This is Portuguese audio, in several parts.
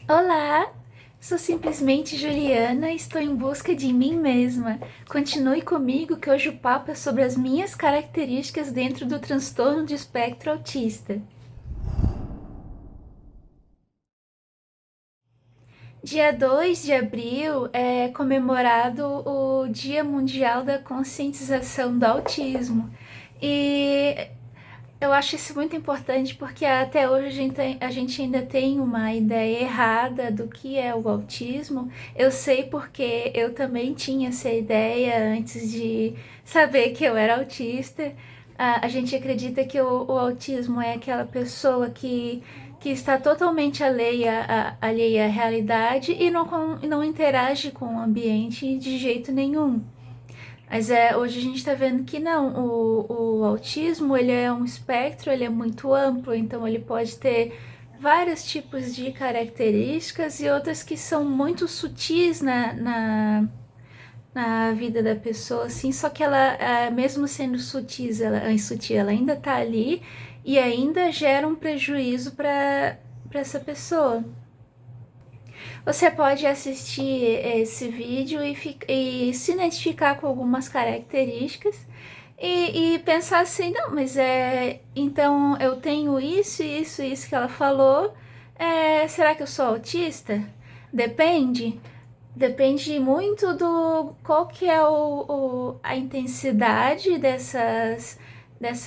Olá, sou simplesmente Juliana e estou em busca de mim mesma. Continue comigo que hoje o papo é sobre as minhas características dentro do transtorno de espectro autista. Dia 2 de abril é comemorado o Dia Mundial da Conscientização do Autismo. E eu acho isso muito importante porque até hoje a gente ainda tem uma ideia errada do que é o autismo. Eu sei porque eu também tinha essa ideia antes de saber que eu era autista. A gente acredita que o autismo é aquela pessoa que está totalmente alheia à realidade e não interage com o ambiente de jeito nenhum. Mas hoje a gente está vendo que não, o autismo ele é um espectro, ele é muito amplo, então ele pode ter vários tipos de características e outras que são muito sutis na vida da pessoa, assim, só que ela, mesmo sendo sutil, ela ainda está ali e ainda gera um prejuízo para essa pessoa. Você pode assistir esse vídeo e se identificar com algumas características e pensar assim, não, mas então eu tenho isso que ela falou. Será que eu sou autista? Depende. Depende muito do qual que é a intensidade dessas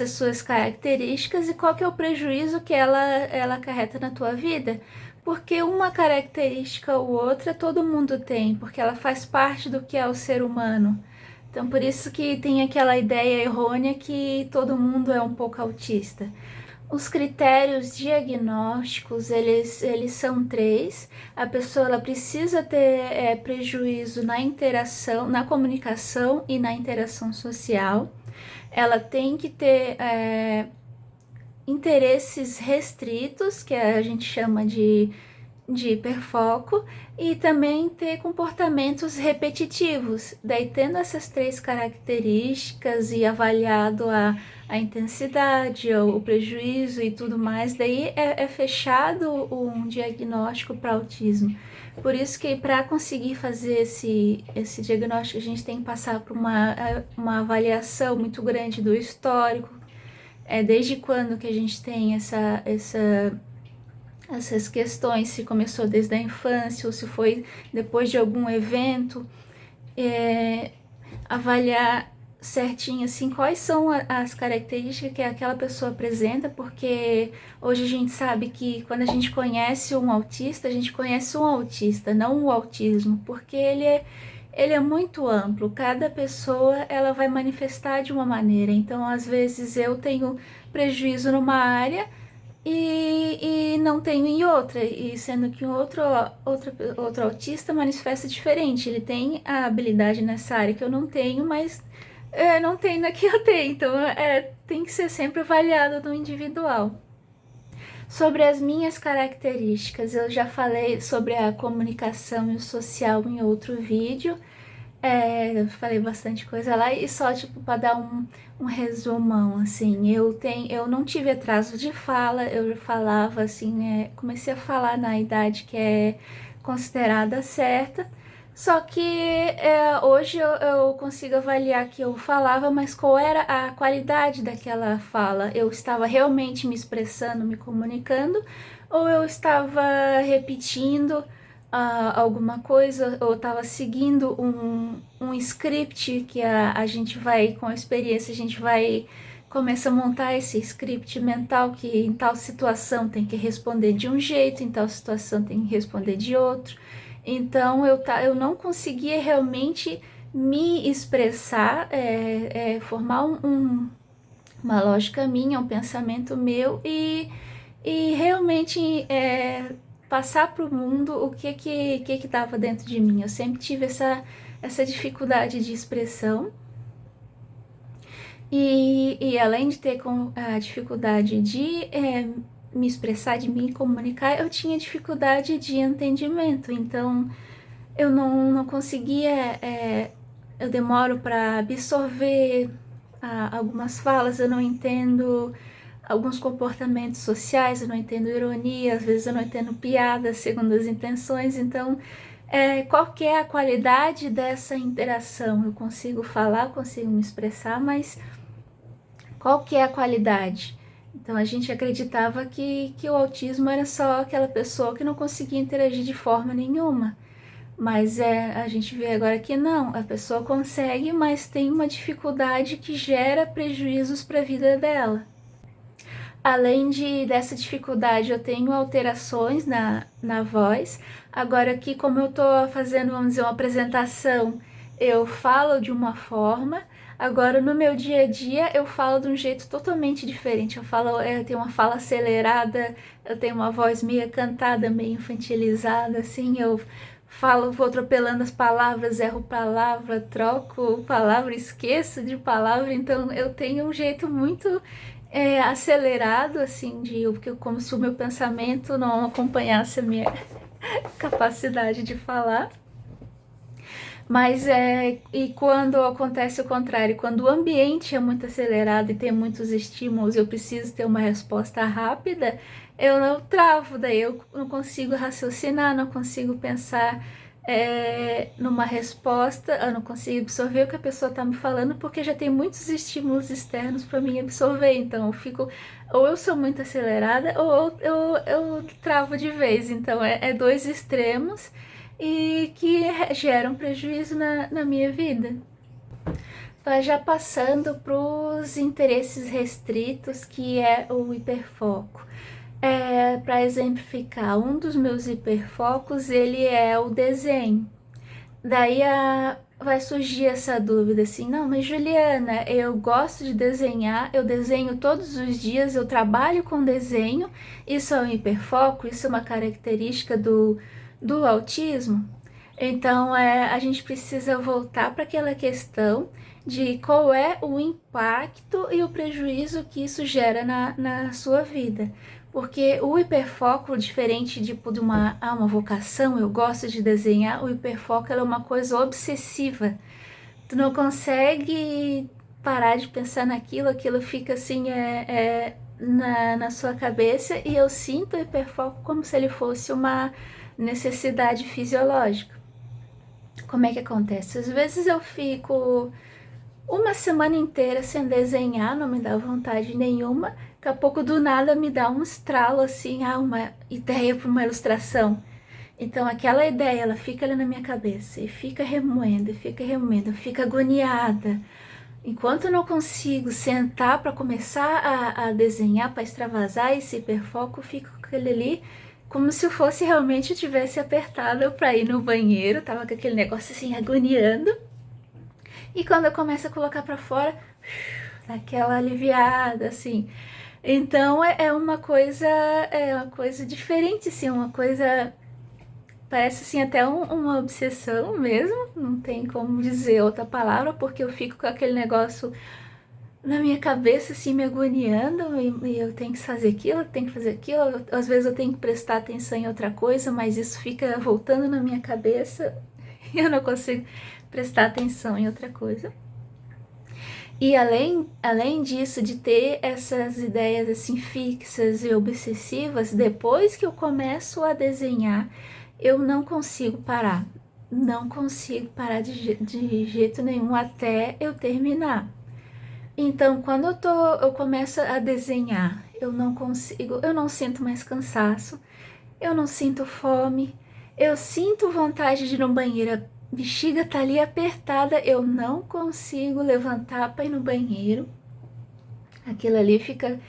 suas características e qual que é o prejuízo que ela acarreta na tua vida. Porque uma característica ou outra todo mundo tem, porque ela faz parte do que é o ser humano. Então, por isso que tem aquela ideia errônea que todo mundo é um pouco autista. Os critérios diagnósticos, eles são três. A pessoa ela precisa ter prejuízo na interação, na comunicação e na interação social. Ela tem que ter interesses restritos, que a gente chama de hiperfoco, e também ter comportamentos repetitivos. Daí, tendo essas três características e avaliado a intensidade, o prejuízo e tudo mais, daí é fechado um diagnóstico para autismo. Por isso que para conseguir fazer esse diagnóstico, a gente tem que passar por uma avaliação muito grande do histórico, desde quando que a gente tem essas questões, se começou desde a infância ou se foi depois de algum evento, avaliar certinho assim quais são as características que aquela pessoa apresenta, porque hoje a gente sabe que quando a gente conhece um autista, a gente conhece um autista, não o autismo, porque ele é muito amplo, cada pessoa ela vai manifestar de uma maneira, então às vezes eu tenho prejuízo numa área e não tenho em outra, e sendo que outro autista manifesta diferente, ele tem a habilidade nessa área que eu não tenho, mas não tem na que eu tenho, então tem que ser sempre avaliado no individual. Sobre as minhas características, eu já falei sobre a comunicação e o social em outro vídeo. Eu falei bastante coisa lá e só tipo para dar um resumão assim, eu não tive atraso de fala, eu falava assim, comecei a falar na idade que é considerada certa, só que hoje eu consigo avaliar que eu falava, mas qual era a qualidade daquela fala? Eu estava realmente me expressando, me comunicando, ou eu estava repetindo alguma coisa, ou estava seguindo um script que a gente vai, com a experiência, a gente vai começa a montar esse script mental que em tal situação tem que responder de um jeito, em tal situação tem que responder de outro. Então eu não conseguia realmente me expressar, formar uma lógica minha, um pensamento meu e realmente passar para o mundo o que estava dentro de mim. Eu sempre tive essa dificuldade de expressão e além de ter a dificuldade de me expressar, de me comunicar, eu tinha dificuldade de entendimento. Então eu não conseguia, eu demoro para absorver algumas falas, eu não entendo alguns comportamentos sociais, eu não entendo ironia, às vezes eu não entendo piada segundo as intenções, então qual que é a qualidade dessa interação? Eu consigo falar, consigo me expressar, mas qual que é a qualidade? Então a gente acreditava que o autismo era só aquela pessoa que não conseguia interagir de forma nenhuma. Mas a gente vê agora que não, a pessoa consegue, mas tem uma dificuldade que gera prejuízos para a vida dela. Além dessa dificuldade, eu tenho alterações na voz. Agora aqui, como eu estou fazendo, vamos dizer, uma apresentação, eu falo de uma forma. Agora, no meu dia a dia, eu falo de um jeito totalmente diferente. Eu tenho uma fala acelerada, eu tenho uma voz meio cantada, meio infantilizada, assim, eu falo, vou atropelando as palavras, erro palavra, troco palavra, esqueço de palavra, então eu tenho um jeito muito acelerado, assim, como se o meu pensamento não acompanhasse a minha capacidade de falar. Mas e quando acontece o contrário, quando o ambiente é muito acelerado e tem muitos estímulos, eu preciso ter uma resposta rápida, eu não travo, daí eu não consigo raciocinar, não consigo pensar numa resposta, eu não consigo absorver o que a pessoa está me falando, porque já tem muitos estímulos externos para mim absorver, então eu fico, ou eu sou muito acelerada, ou eu travo de vez, então é dois extremos, e que geram prejuízo na minha vida. Mas já passando para os interesses restritos, que é o hiperfoco. Para exemplificar, um dos meus hiperfocos, ele é o desenho. Daí vai surgir essa dúvida assim, não, mas Juliana, eu gosto de desenhar, eu desenho todos os dias, eu trabalho com desenho, isso é um hiperfoco, isso é uma característica do autismo? Então, a gente precisa voltar para aquela questão de qual é o impacto e o prejuízo que isso gera na sua vida. Porque o hiperfoco, diferente de uma vocação, eu gosto de desenhar, o hiperfoco é uma coisa obsessiva. Tu não consegue parar de pensar naquilo, aquilo fica assim na sua cabeça, e eu sinto o hiperfoco como se ele fosse uma necessidade fisiológica. Como é que acontece? Às vezes eu fico uma semana inteira sem desenhar, não me dá vontade nenhuma. Daqui a pouco do nada me dá um estralo assim, uma ideia para uma ilustração. Então aquela ideia, ela fica ali na minha cabeça e fica remoendo, fica agoniada. Enquanto eu não consigo sentar para começar a desenhar, para extravasar esse hiperfoco, fico com aquele ali como se fosse realmente eu tivesse apertado para ir no banheiro, tava com aquele negócio assim agoniando. E quando eu começo a colocar para fora, dá aquela aliviada assim. Então é uma coisa diferente, assim, uma coisa parece assim até uma obsessão mesmo, não tem como dizer outra palavra, porque eu fico com aquele negócio na minha cabeça, assim, me agoniando, e eu tenho que fazer aquilo, tenho que fazer aquilo, às vezes eu tenho que prestar atenção em outra coisa, mas isso fica voltando na minha cabeça e eu não consigo prestar atenção em outra coisa. E além disso, de ter essas ideias assim fixas e obsessivas, depois que eu começo a desenhar, eu não consigo parar. Não consigo parar de jeito nenhum até eu terminar. Então, quando eu começo a desenhar, eu não sinto mais cansaço, eu não sinto fome, eu sinto vontade de ir no banheiro, a bexiga tá ali apertada, eu não consigo levantar para ir no banheiro. Aquilo ali fica,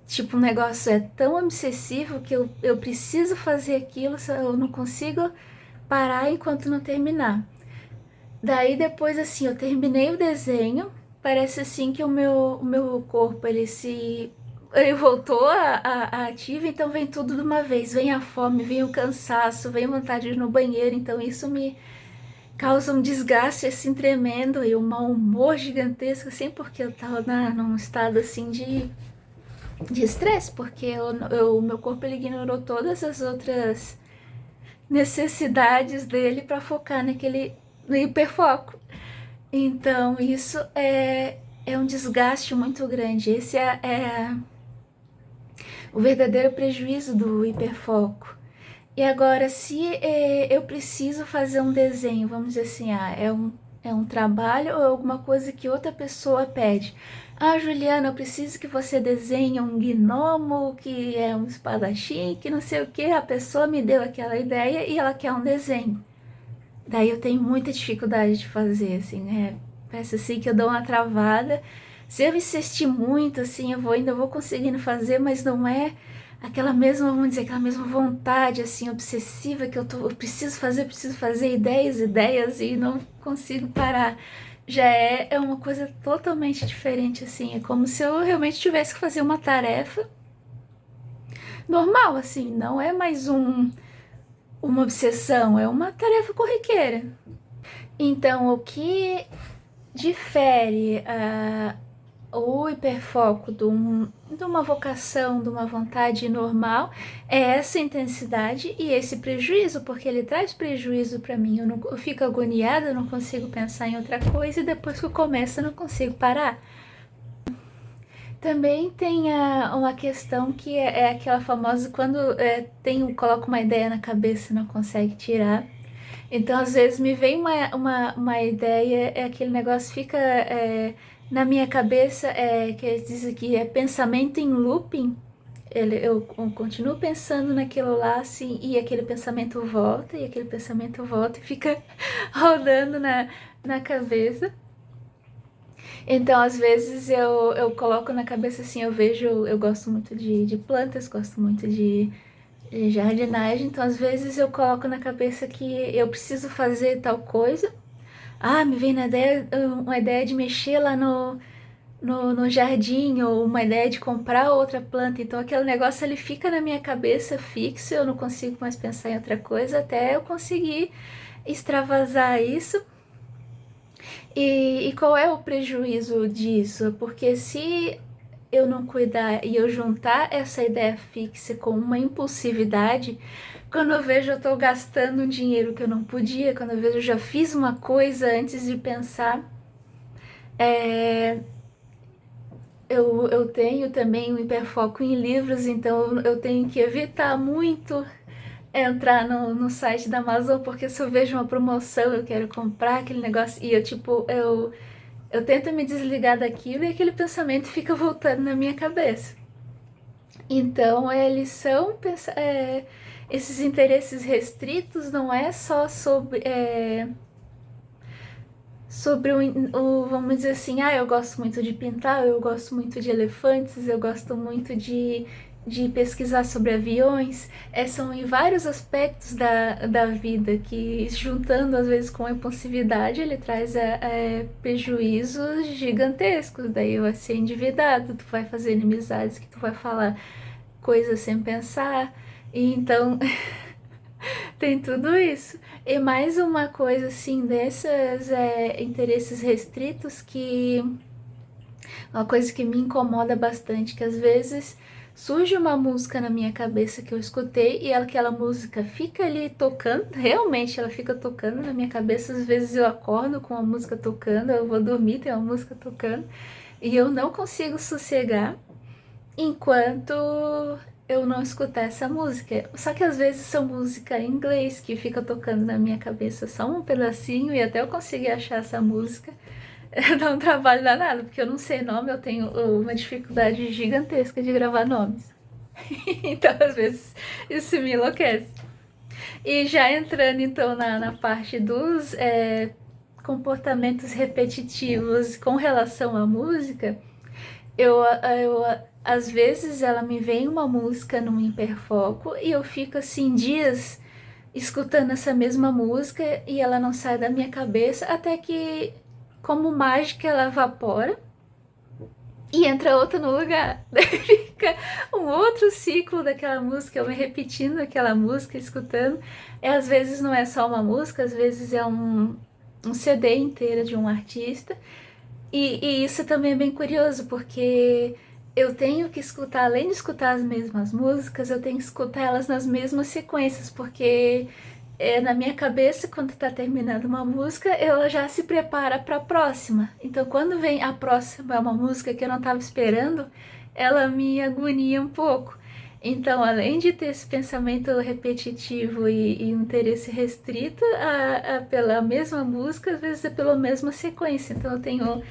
tipo, um negócio tão obsessivo que eu preciso fazer aquilo, eu não consigo parar enquanto não terminar. Daí depois, assim, eu terminei o desenho, parece assim que o meu corpo, ele voltou a ativo, então vem tudo de uma vez, vem a fome, vem o cansaço, vem a vontade de ir no banheiro, então isso me causa um desgaste assim tremendo e um mau humor gigantesco, assim, porque eu tava num estado assim de estresse, porque o meu corpo ele ignorou todas as outras necessidades dele para focar no hiperfoco. Então, isso é um desgaste muito grande. Esse é o verdadeiro prejuízo do hiperfoco. E agora, se eu preciso fazer um desenho, vamos dizer assim, é um trabalho ou alguma coisa que outra pessoa pede. Ah, Juliana, eu preciso que você desenhe um gnomo que é um espadachim, que não sei o que. A pessoa me deu aquela ideia e ela quer um desenho. Daí eu tenho muita dificuldade de fazer, assim, parece assim que eu dou uma travada. Se eu insistir muito, assim, ainda vou conseguindo fazer, mas não é aquela mesma, vamos dizer, aquela mesma vontade, assim, obsessiva que eu preciso fazer ideias, ideias e não consigo parar. Já é uma coisa totalmente diferente, assim, é como se eu realmente tivesse que fazer uma tarefa normal, assim, não é mais uma obsessão, é uma tarefa corriqueira. Então, o que difere o hiperfoco de uma vocação, de uma vontade normal, é essa intensidade e esse prejuízo, porque ele traz prejuízo para mim. Eu fico agoniada, eu não consigo pensar em outra coisa e depois que eu começo eu não consigo parar. Também tem uma questão que é aquela famosa quando coloca uma ideia na cabeça e não consegue tirar. Então, às vezes, me vem uma ideia, aquele negócio fica na minha cabeça, que eles dizem que é pensamento em looping. Eu continuo pensando naquilo lá, assim, e aquele pensamento volta, e aquele pensamento volta, e fica rodando na cabeça. Então, às vezes, eu coloco na cabeça, assim, eu gosto muito de plantas, gosto muito de jardinagem, então às vezes eu coloco na cabeça que eu preciso fazer tal coisa. Ah, me vem uma ideia de mexer lá no jardim, ou uma ideia de comprar outra planta. Então aquele negócio ele fica na minha cabeça fixo, eu não consigo mais pensar em outra coisa até eu conseguir extravasar isso. E qual é o prejuízo disso? Porque se eu não cuidar e eu juntar essa ideia fixa com uma impulsividade, quando eu vejo eu tô gastando um dinheiro que eu não podia, quando eu vejo eu já fiz uma coisa antes de pensar, é, eu tenho também um hiperfoco em livros, então eu tenho que evitar muito entrar no site da Amazon, porque se eu vejo uma promoção eu quero comprar aquele negócio e eu tento me desligar daquilo e aquele pensamento fica voltando na minha cabeça. Então, esses interesses restritos não é só sobre vamos dizer assim, eu gosto muito de pintar, eu gosto muito de elefantes, eu gosto muito de pesquisar sobre aviões, são em vários aspectos da vida que, juntando às vezes com a impulsividade, ele traz prejuízos gigantescos. Daí vai ser endividado, tu vai fazer inimizades que tu vai falar coisas sem pensar, e então tem tudo isso. E mais uma coisa assim desses interesses restritos que uma coisa que me incomoda bastante, que às vezes surge uma música na minha cabeça que eu escutei e aquela música fica ali tocando, realmente ela fica tocando na minha cabeça. Às vezes eu acordo com a música tocando, eu vou dormir, tem uma música tocando e eu não consigo sossegar enquanto eu não escutar essa música. Só que às vezes são música em inglês que fica tocando na minha cabeça só um pedacinho e até eu conseguir achar essa música dá um trabalho danado, porque eu não sei nome, eu tenho uma dificuldade gigantesca de gravar nomes. Então às vezes isso me enlouquece. E já entrando então na parte dos comportamentos repetitivos com relação à música, eu às vezes ela me vem uma música num hiperfoco e eu fico assim dias escutando essa mesma música e ela não sai da minha cabeça até que, como mágica, ela evapora e entra outra no lugar. Daí fica um outro ciclo daquela música, eu me repetindo aquela música, escutando. E às vezes não é só uma música, às vezes é um CD inteiro de um artista. E isso também é bem curioso, porque eu tenho que escutar, além de escutar as mesmas músicas, eu tenho que escutar elas nas mesmas sequências, porque na minha cabeça, quando tá terminando uma música, ela já se prepara para a próxima. Então, quando vem a próxima, é uma música que eu não estava esperando, ela me agonia um pouco. Então, além de ter esse pensamento repetitivo e um interesse restrito pela mesma música, às vezes é pela mesma sequência. Então, eu tenho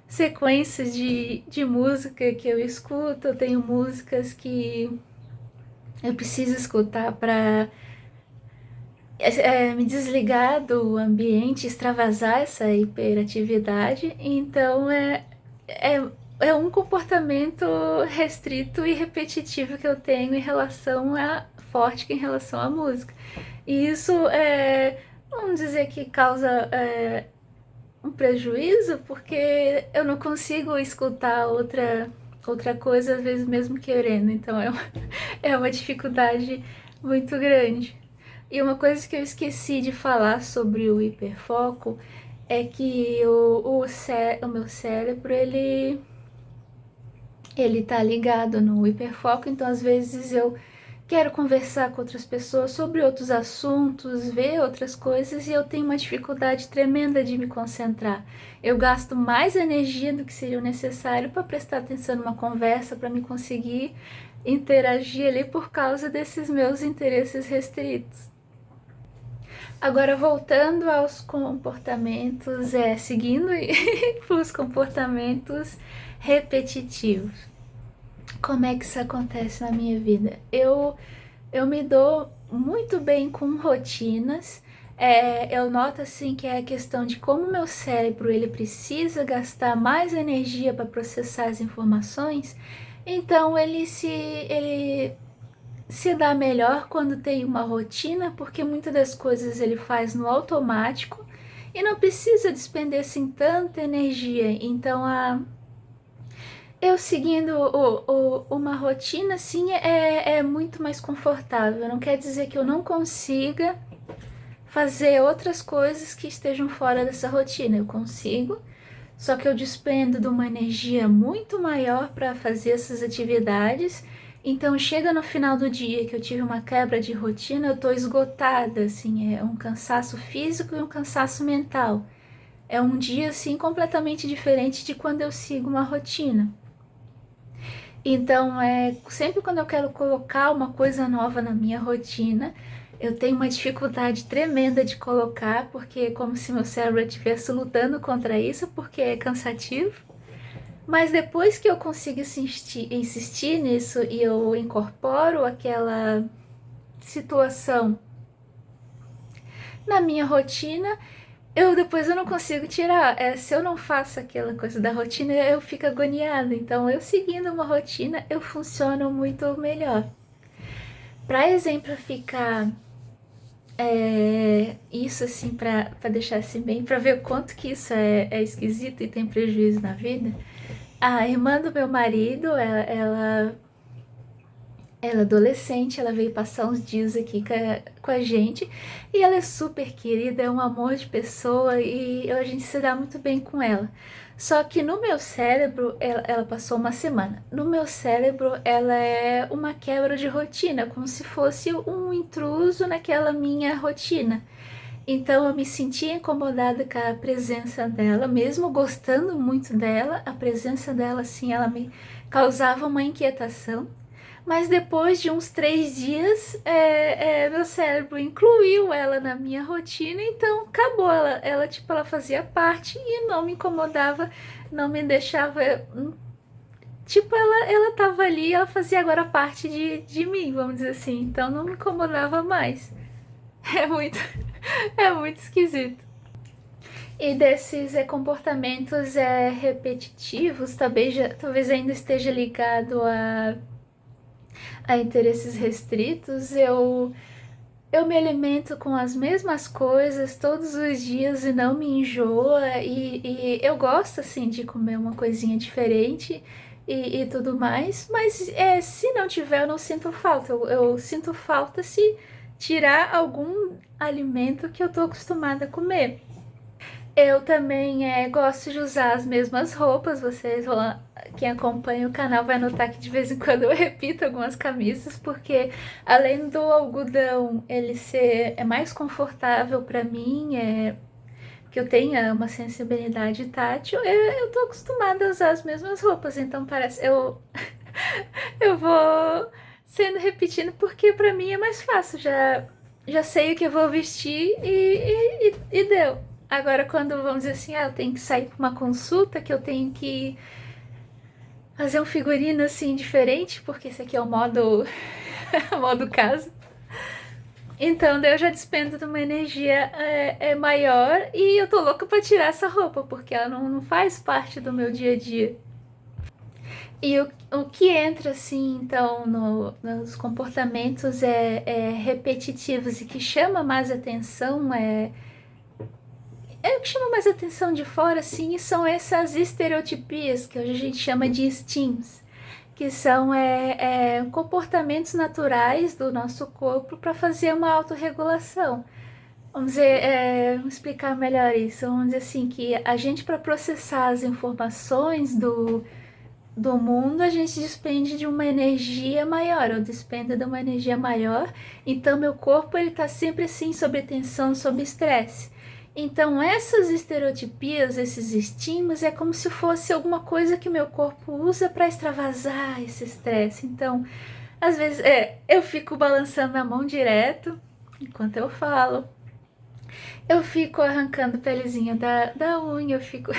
sequências de música que eu escuto, eu tenho músicas que eu preciso escutar para me desligar do ambiente, extravasar essa hiperatividade. Então é, é um comportamento restrito e repetitivo que eu tenho em relação a forte em relação à música. E isso vamos dizer que causa um prejuízo, porque eu não consigo escutar outra coisa, às vezes mesmo querendo. Então é uma dificuldade muito grande. E uma coisa que eu esqueci de falar sobre o hiperfoco é que o meu cérebro, ele tá ligado no hiperfoco, então às vezes eu quero conversar com outras pessoas sobre outros assuntos, ver outras coisas e eu tenho uma dificuldade tremenda de me concentrar. Eu gasto mais energia do que seria o necessário para prestar atenção numa conversa, para me conseguir interagir ali por causa desses meus interesses restritos. Agora, voltando aos comportamentos, seguindo os comportamentos repetitivos. Como é que isso acontece na minha vida? Eu me dou muito bem com rotinas. Eu noto assim que é a questão de como meu cérebro ele precisa gastar mais energia para processar as informações. Então ele se dá melhor quando tem uma rotina, porque muitas das coisas ele faz no automático e não precisa despender assim tanta energia. Então eu seguindo uma rotina assim é muito mais confortável. Não quer dizer que eu não consiga fazer outras coisas que estejam fora dessa rotina. Eu consigo, só que eu despendo de uma energia muito maior para fazer essas atividades. Então chega no final do dia que eu tive uma quebra de rotina, eu tô esgotada, assim, é um cansaço físico e um cansaço mental. É um dia assim completamente diferente de quando eu sigo uma rotina. Então, sempre quando eu quero colocar uma coisa nova na minha rotina, eu tenho uma dificuldade tremenda de colocar, porque é como se meu cérebro estivesse lutando contra isso, porque é cansativo. Mas depois que eu consigo insistir nisso e eu incorporo aquela situação na minha rotina, depois eu não consigo tirar. Se eu não faço aquela coisa da rotina, eu fico agoniada. Então, eu seguindo uma rotina, eu funciono muito melhor. Para exemplificar isso assim, para deixar assim bem, para ver o quanto que isso é esquisito e tem prejuízo na vida, a irmã do meu marido, ela é adolescente, ela veio passar uns dias aqui com a gente e ela é super querida, é um amor de pessoa e a gente se dá muito bem com ela. Só que no meu cérebro, ela passou uma semana. No meu cérebro, ela é uma quebra de rotina, como se fosse um intruso naquela minha rotina. Então eu me sentia incomodada com a presença dela, mesmo gostando muito dela, a presença dela, assim, ela me causava uma inquietação. Mas depois de uns 3 dias, meu cérebro incluiu ela na minha rotina, então acabou. Tipo, ela fazia parte e não me incomodava, não me deixava. Tipo, ela tava ali, ela fazia agora parte de mim, vamos dizer assim. Então não me incomodava mais. É muito, é muito esquisito. E desses comportamentos repetitivos, talvez ainda esteja ligado a interesses restritos, eu me alimento com as mesmas coisas todos os dias e não me enjoa. E eu gosto, assim, de comer uma coisinha diferente e tudo mais. Mas se não tiver, eu não sinto falta. Eu sinto falta se tirar algum alimento que eu tô acostumada a comer. Eu também gosto de usar as mesmas roupas. Quem acompanha o canal vai notar que de vez em quando eu repito algumas camisas, porque além do algodão ele ser mais confortável para mim, que eu tenha uma sensibilidade tátil, eu tô acostumada a usar as mesmas roupas, então parece eu vou sendo repetindo, porque pra mim é mais fácil, já sei o que eu vou vestir e deu. Agora, quando vamos dizer assim, eu tenho que sair para uma consulta, que eu tenho que fazer um figurino assim diferente, porque esse aqui é o modo, modo casa. Então, daí eu já despendo de uma energia maior e eu tô louca pra tirar essa roupa, porque ela não faz parte do meu dia a dia. E o que entra, assim, então, nos comportamentos repetitivos e que chama mais atenção, o que chama mais atenção de fora, assim, são essas estereotipias, que hoje a gente chama de STEAMs, que são comportamentos naturais do nosso corpo para fazer uma autorregulação. Vamos dizer, vamos explicar melhor isso. Vamos dizer assim, que a gente, para processar as informações do mundo, a gente despende de uma energia maior, eu despendo de uma energia maior, então meu corpo ele tá sempre assim, sob tensão, sob estresse. Então essas estereotipias, esses estímulos, é como se fosse alguma coisa que meu corpo usa para extravasar esse estresse. Então, às vezes, eu fico balançando a mão direto enquanto eu falo, eu fico arrancando pelezinha da unha, eu fico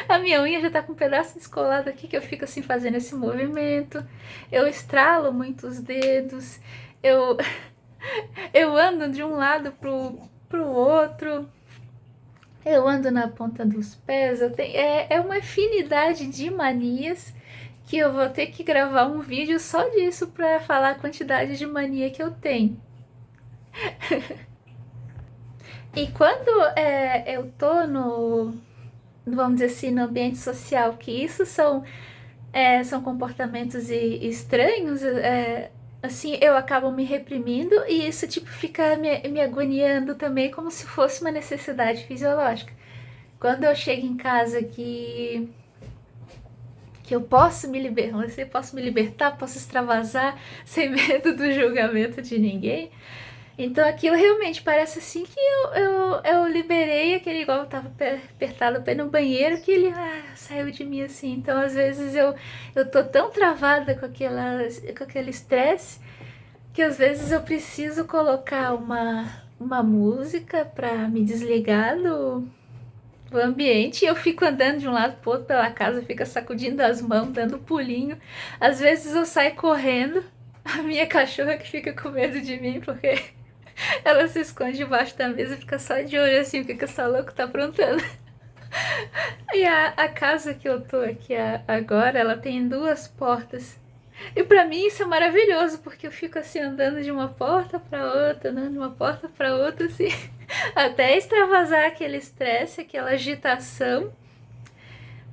a minha unha já tá com um pedaço descolado aqui que eu fico assim fazendo esse movimento. Eu estralo muito os dedos. Eu, eu ando de um lado pro outro. Eu ando na ponta dos pés. É uma infinidade de manias que eu vou ter que gravar um vídeo só disso para falar a quantidade de mania que eu tenho. E quando eu tô vamos dizer assim, no ambiente social, que isso são comportamentos estranhos, assim, eu acabo me reprimindo e isso, tipo, fica me agoniando também como se fosse uma necessidade fisiológica. Quando eu chego em casa que eu posso me libertar, posso me libertar, posso extravasar sem medo do julgamento de ninguém, então aquilo realmente parece assim que eu liberei aquele, igual eu tava apertado pé no banheiro, que ele saiu de mim assim. Então às vezes eu tô tão travada com aquele estresse que às vezes eu preciso colocar uma música pra me desligar do ambiente e eu fico andando de um lado pro outro pela casa, fico sacudindo as mãos, dando pulinho. Às vezes eu saio correndo, a minha cachorra que fica com medo de mim, porque ela se esconde debaixo da mesa e fica só de olho assim, o que essa louca tá aprontando. E a casa que eu tô aqui agora, ela tem duas portas. E pra mim isso é maravilhoso, porque eu fico assim andando de uma porta pra outra, andando de uma porta pra outra, assim, até extravasar aquele estresse, aquela agitação.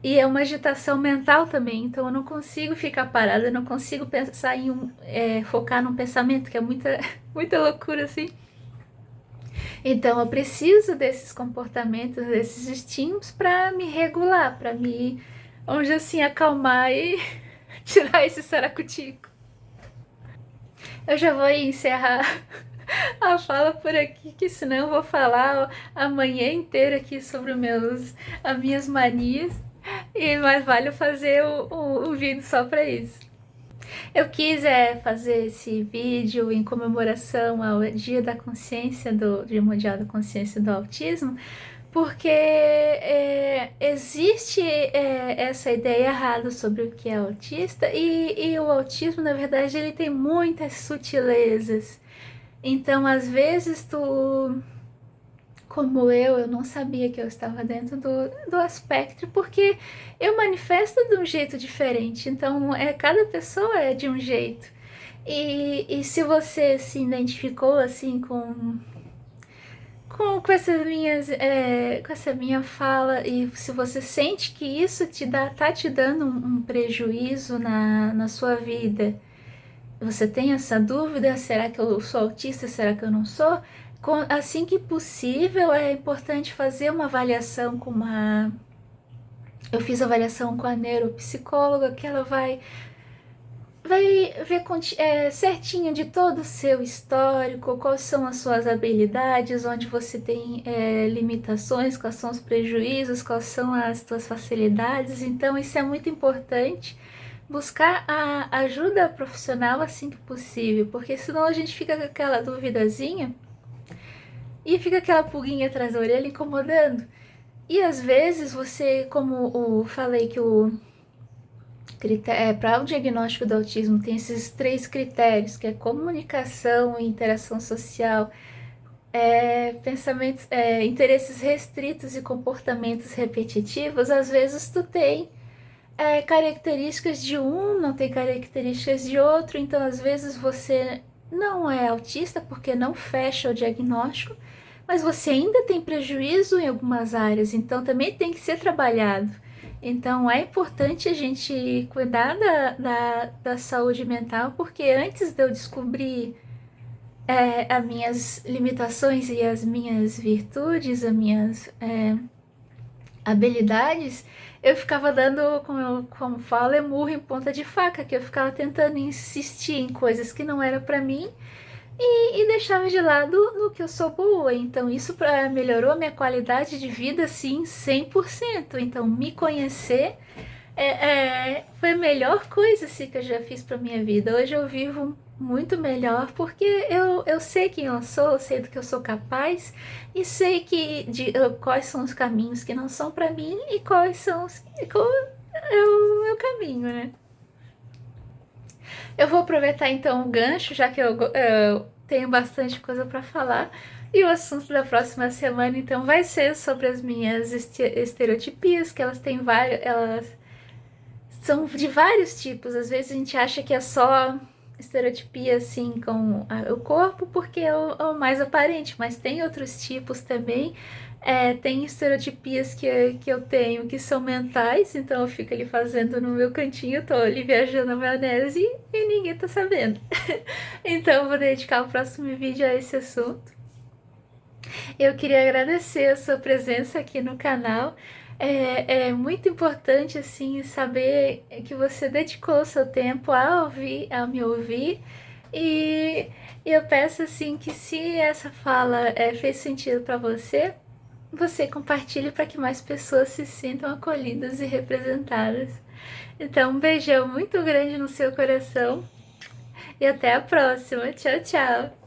E é uma agitação mental também, então eu não consigo ficar parada, eu não consigo pensar focar num pensamento, que é muita, muita loucura assim. Então eu preciso desses comportamentos, desses estímulos para me regular, para me, vamos dizer assim, acalmar e tirar esse saracutico. Eu já vou encerrar a fala por aqui, que senão eu vou falar a manhã inteira aqui sobre as minhas manias. E mais vale eu fazer o vídeo só para isso. Eu quis fazer esse vídeo em comemoração ao Dia da Consciência, do Dia Mundial da Consciência do Autismo, porque existe essa ideia errada sobre o que é autista e o autismo, na verdade, ele tem muitas sutilezas. Então, às vezes, como eu não sabia que eu estava dentro do aspecto, porque eu manifesto de um jeito diferente, então cada pessoa é de um jeito. E se você se identificou assim com com essa minha fala, e se você sente que isso tá te dando um prejuízo na sua vida, você tem essa dúvida, será que eu sou autista, será que eu não sou? Assim que possível, é importante fazer uma avaliação Eu fiz avaliação com a neuropsicóloga, que ela vai ver certinho de todo o seu histórico, quais são as suas habilidades, onde você tem limitações, quais são os prejuízos, quais são as suas facilidades. Então, isso é muito importante buscar a ajuda profissional assim que possível, porque senão a gente fica com aquela duvidazinha e fica aquela pulguinha atrás da orelha incomodando. E às vezes você, como eu falei que para o diagnóstico do autismo tem esses 3 critérios, que é comunicação, interação social, pensamentos, interesses restritos e comportamentos repetitivos. Às vezes tu tem características de um, não tem características de outro, então às vezes você não é autista porque não fecha o diagnóstico, mas você ainda tem prejuízo em algumas áreas, então também tem que ser trabalhado. Então é importante a gente cuidar da saúde mental, porque antes de eu descobrir as minhas limitações e as minhas virtudes, as minhas habilidades, eu ficava dando, como falo, murro em ponta de faca, que eu ficava tentando insistir em coisas que não era para mim e deixava de lado no que eu sou boa. Então isso melhorou a minha qualidade de vida, sim, 100%. Então me conhecer foi a melhor coisa assim, que eu já fiz para minha vida. Hoje eu vivo muito melhor porque eu sei quem eu sou, eu sei do que eu sou capaz e sei quais são os caminhos que não são para mim e quais são os que é o meu caminho, né? Eu vou aproveitar então o gancho, já que eu tenho bastante coisa para falar. E o assunto da próxima semana, então, vai ser sobre as minhas estereotipias, que elas têm várias, elas são de vários tipos. Às vezes a gente acha que é só estereotipia assim com o corpo, porque é o mais aparente, mas tem outros tipos também. Tem estereotipias que eu tenho que são mentais, então eu fico ali fazendo no meu cantinho, tô ali viajando na maionese e ninguém tá sabendo. Então eu vou dedicar o próximo vídeo a esse assunto. Eu queria agradecer a sua presença aqui no canal. É muito importante assim saber que você dedicou o seu tempo a me ouvir e eu peço assim que se essa fala fez sentido para você, você compartilhe para que mais pessoas se sintam acolhidas e representadas. Então, um beijão muito grande no seu coração e até a próxima. Tchau, tchau!